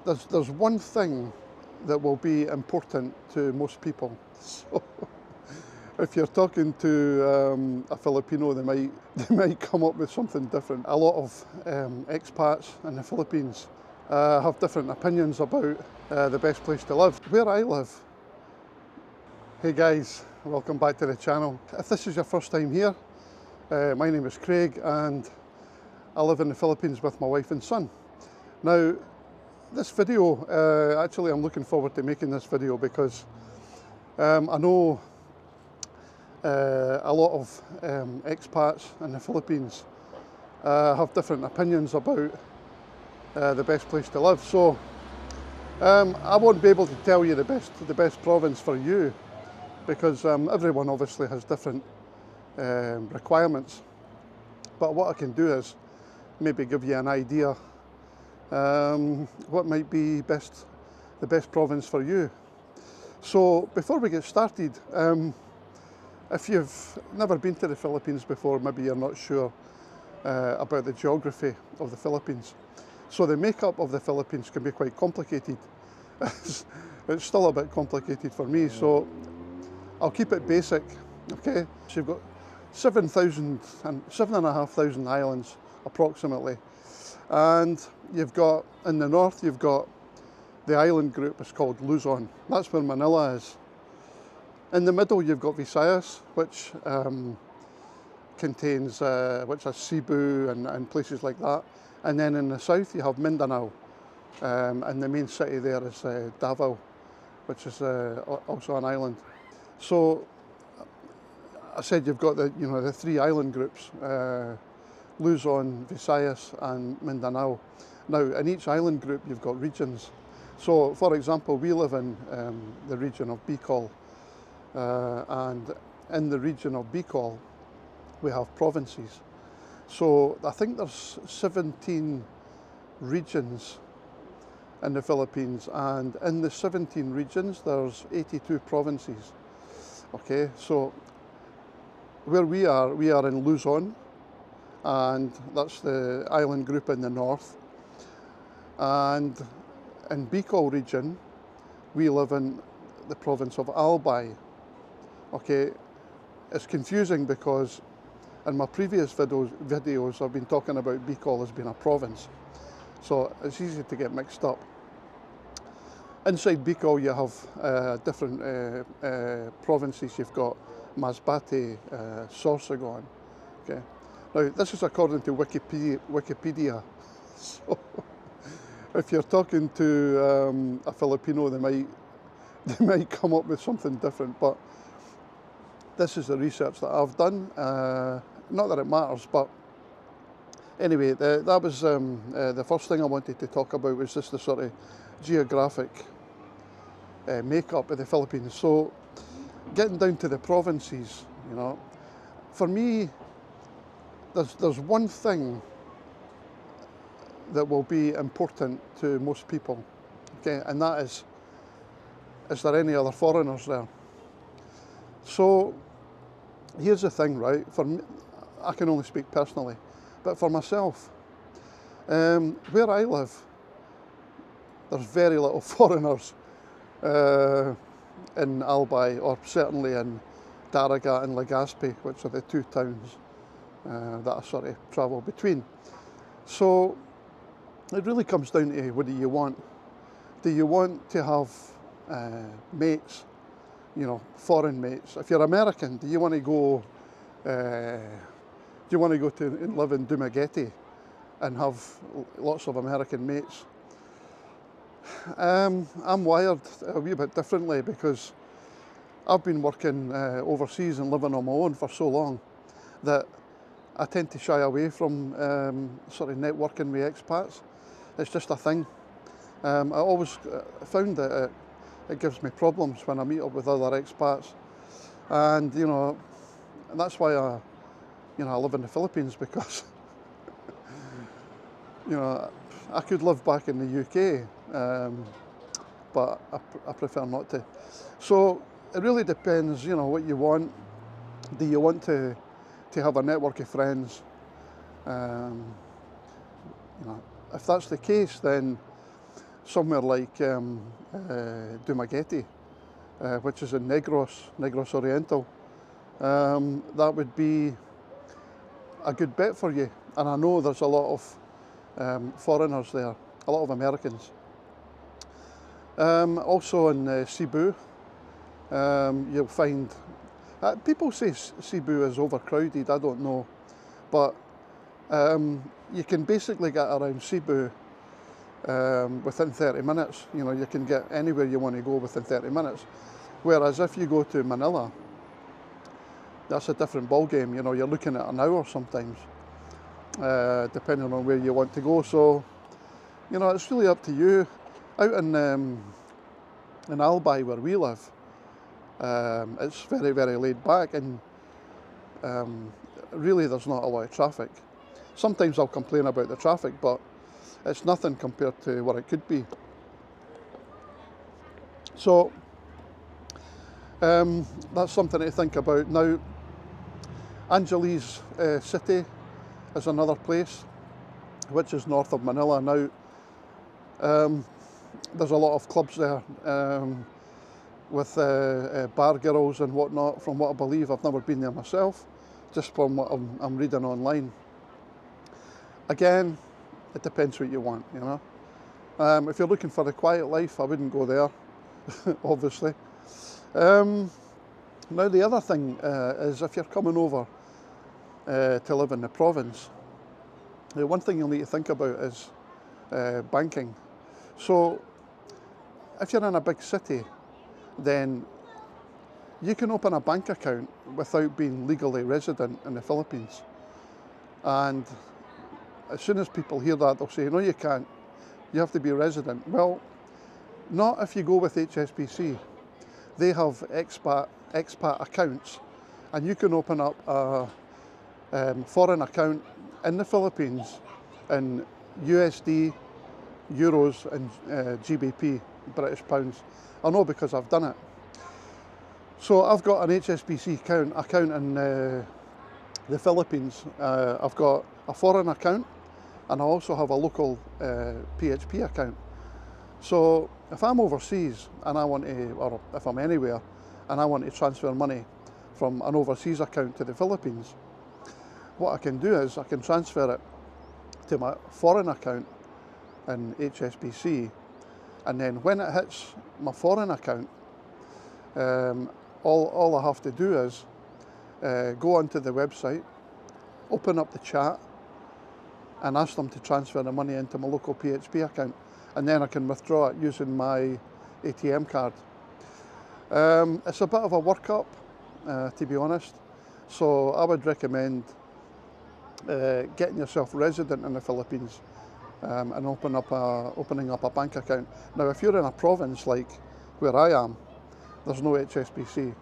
There's one thing that will be important to most people. So if you're talking to a Filipino, they might come up with something different. A lot of expats in the Philippines have different opinions about the best place to live. Where I live, hey guys, welcome back to the channel. If this is your first time here, my name is Craig and I live in the Philippines with my wife and son. Now, this video, actually I'm looking forward to making this video because I know a lot of expats in the Philippines have different opinions about the best place to live. So I won't be able to tell you the best province for you because everyone obviously has different requirements. But what I can do is maybe give you an idea what might be the best province for you. So before we get started, if you've never been to the Philippines before, maybe you're not sure about the geography of the Philippines. So the makeup of the Philippines can be quite complicated. It's still a bit complicated for me, so I'll keep it basic, okay? So you've got 7,500 islands approximately. And you've got, in the north, you've got the island group, it's called Luzon. That's where Manila is. In the middle, you've got Visayas, which contains, which has Cebu and places like that. And then in the south, you have Mindanao. And the main city there is Davao, which is also an island. So, I said you've got the three island groups, Luzon, Visayas and Mindanao. Now in each island group you've got regions. So for example, we live in the region of Bicol, and in the region of Bicol we have provinces. So I think there's 17 regions in the Philippines, and in the 17 regions there's 82 provinces. Okay, so where we are in Luzon, and that's the island group in the north. And in Bicol region, we live in the province of Albay. Okay, it's confusing because in my previous videos I've been talking about Bicol as being a province. So it's easy to get mixed up. Inside Bicol you have different provinces. You've got Masbate, Sorsogon. Okay. Now, this is according to Wikipedia. So, if you're talking to a Filipino, they might come up with something different. But this is the research that I've done. Not that it matters, but anyway, that was the first thing I wanted to talk about, was just the sort of geographic makeup of the Philippines. So, getting down to the provinces, for me, there's one thing that will be important to most people, okay, and that is there any other foreigners there? So here's the thing, right? For me, I can only speak personally, but for myself, where I live, there's very little foreigners in Albay, or certainly in Daragat and Legazpi, which are the two towns that I sort of travel between. So it really comes down to, what do you want? Do you want to have mates, foreign mates? If you're American, do you want to go and live in Dumaguete and have lots of American mates? I'm wired a wee bit differently because I've been working overseas and living on my own for so long that I tend to shy away from sort of networking with expats. It's just a thing. I always found that it gives me problems when I meet up with other expats, and and that's why I live in the Philippines, because I could live back in the UK, but I prefer not to. So it really depends, what you want. Do you want to have a network of friends? If that's the case, then somewhere like Dumaguete, which is in Negros Oriental, that would be a good bet for you. And I know there's a lot of foreigners there, a lot of Americans. Also in Cebu, you'll find, people say Cebu is overcrowded, I don't know, but you can basically get around Cebu within 30 minutes. You know, you can get anywhere you want to go within 30 minutes. Whereas if you go to Manila, that's a different ball game. You know, you're looking at an hour sometimes, depending on where you want to go. So, you know, it's really up to you. Out in Albay, where we live, it's very, very laid back, and really there's not a lot of traffic. Sometimes I'll complain about the traffic, but it's nothing compared to what it could be. So that's something to think about. Now, Angeles City is another place which is north of Manila. Now, there's a lot of clubs there with bar girls and whatnot, from what I believe. I've never been there myself, just from what I'm reading online. Again, it depends what you want, you know. If you're looking for a quiet life, I wouldn't go there, obviously. Now, the other thing is, if you're coming over to live in the province, the one thing you'll need to think about is banking. So, if you're in a big city, then you can open a bank account without being legally resident in the Philippines. And as soon as people hear that, they'll say, no, you can't. You have to be a resident. Well, not if you go with HSBC. They have expat accounts, and you can open up a foreign account in the Philippines in USD, Euros, and GBP, British pounds. I know because I've done it. So I've got an HSBC account in the Philippines. I've got a foreign account, and I also have a local PHP account. So if I'm overseas and I want to, or if I'm anywhere and I want to transfer money from an overseas account to the Philippines, what I can do is I can transfer it to my foreign account in HSBC, and then when it hits my foreign account, all I have to do is go onto the website, open up the chat, and ask them to transfer the money into my local PHP account, and then I can withdraw it using my ATM card. It's a bit of a workup, to be honest, so I would recommend getting yourself resident in the Philippines and opening up a bank account. Now, if you're in a province like where I am, there's no HSBC.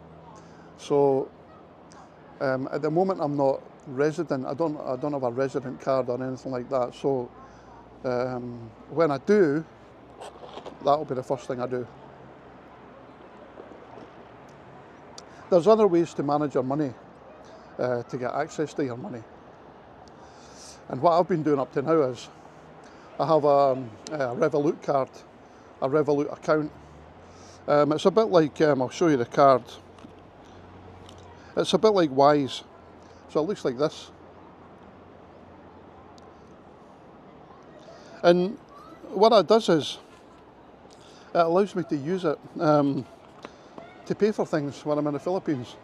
So at the moment I'm not resident. I don't have a resident card or anything like that. So when I do, that'll be the first thing I do. There's other ways to manage your money, to get access to your money. And what I've been doing up to now is I have a Revolut card, a Revolut account. It's a bit like, I'll show you the card. It's a bit like Wise. So it looks like this. And what it does is, it allows me to use it to pay for things when I'm in the Philippines.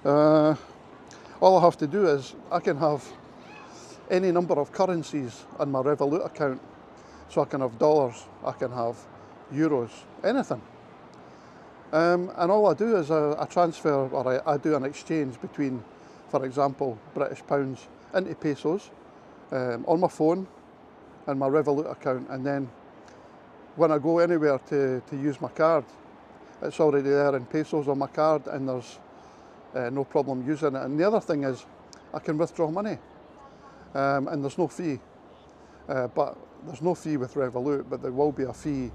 All I have to do is, I can have any number of currencies on my Revolut account. So I can have dollars, I can have euros, anything. And all I do is I transfer, or I do an exchange between, for example, British pounds into pesos on my phone and my Revolut account. And then when I go anywhere to use my card, it's already there in pesos on my card, and there's no problem using it. And the other thing is, I can withdraw money, and there's no fee. But there's no fee with Revolut, but there will be a fee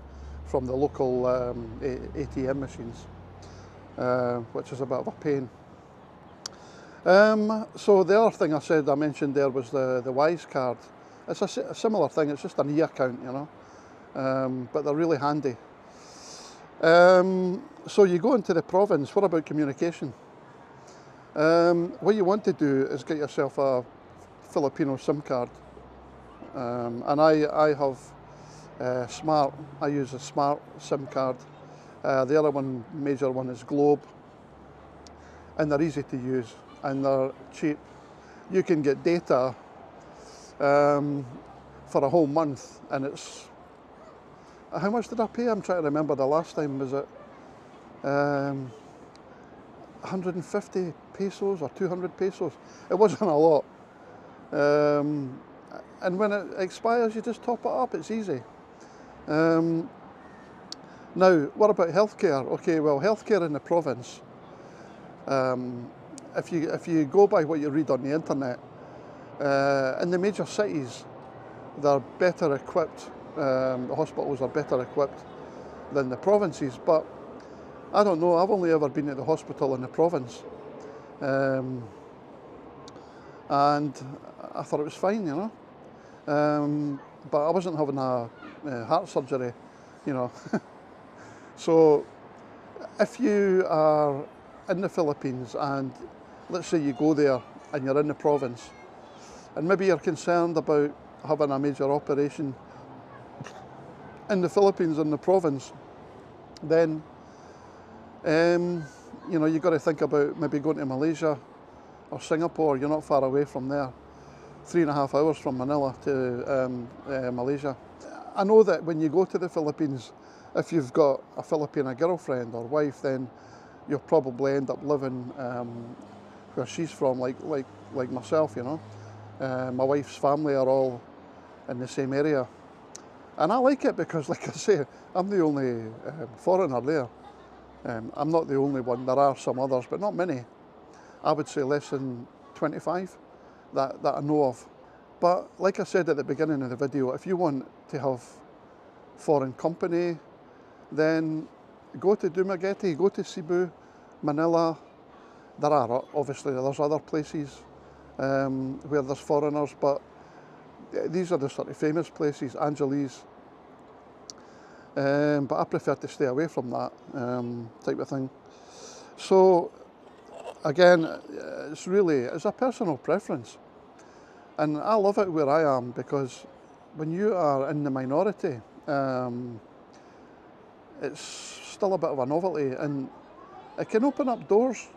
from the local ATM machines, which is a bit of a pain. So the other thing I mentioned there was the Wise card. It's a similar thing, it's just an e-account, you know. but they're really handy. So you go into the province. What about communication? What you want to do is get yourself a Filipino SIM card, and I have Smart. I use a Smart SIM card. The other one, major one, is Globe, and they're easy to use and they're cheap. You can get data for a whole month, and it's, how much did I pay? I'm trying to remember the last time. Was it 150 pesos or 200 pesos? It wasn't a lot. And when it expires, you just top it up. It's easy. Now, what about healthcare? Okay, well, healthcare in the province, if you go by what you read on the internet, in the major cities, they're better equipped. The hospitals are better equipped than the provinces, but I don't know. I've only ever been at the hospital in the province, and I thought it was fine, you know. But I wasn't having a heart surgery, you know. So if you are in the Philippines and let's say you go there and you're in the province and maybe you're concerned about having a major operation in the Philippines, in the province, then you know, you've got to think about maybe going to Malaysia or Singapore. You're not far away from there, 3.5 hours from Manila to Malaysia. I know that when you go to the Philippines, if you've got a Filipina girlfriend or wife, then you'll probably end up living where she's from, like myself, you know. My wife's family are all in the same area. And I like it because, like I say, I'm the only foreigner there. I'm not the only one. There are some others, but not many. I would say less than 25 that I know of. But like I said at the beginning of the video, if you want to have foreign company, then go to Dumaguete, go to Cebu, Manila. There are, obviously, there's other places where there's foreigners, but these are the sort of famous places, Angeles. But I prefer to stay away from that type of thing. So again, it's a personal preference. And I love it where I am because when you are in the minority, it's still a bit of a novelty and it can open up doors.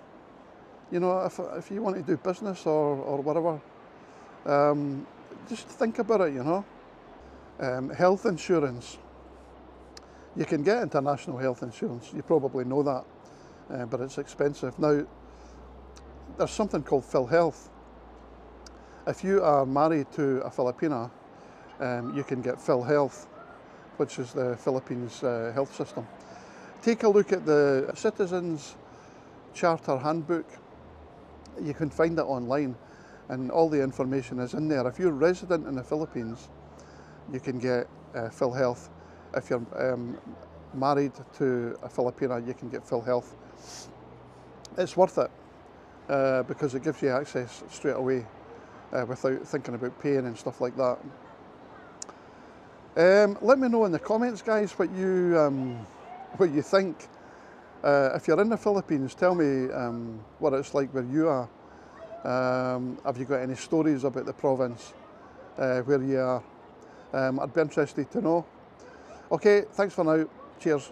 You know, if you want to do business or whatever, just think about it, you know. Health insurance. You can get international health insurance, you probably know that, but it's expensive. Now, there's something called PhilHealth. If you are married to a Filipina, you can get PhilHealth, which is the Philippines health system. Take a look at the Citizens Charter Handbook. You can find it online and all the information is in there. If you're a resident in the Philippines, you can get PhilHealth. If you're married to a Filipina, you can get PhilHealth. It's worth it because it gives you access straight away without thinking about paying and stuff like that. Let me know in the comments, guys, what you think. If you're in the Philippines, tell me what it's like where you are. Have you got any stories about the province where you are? I'd be interested to know. Okay, thanks for now. Cheers.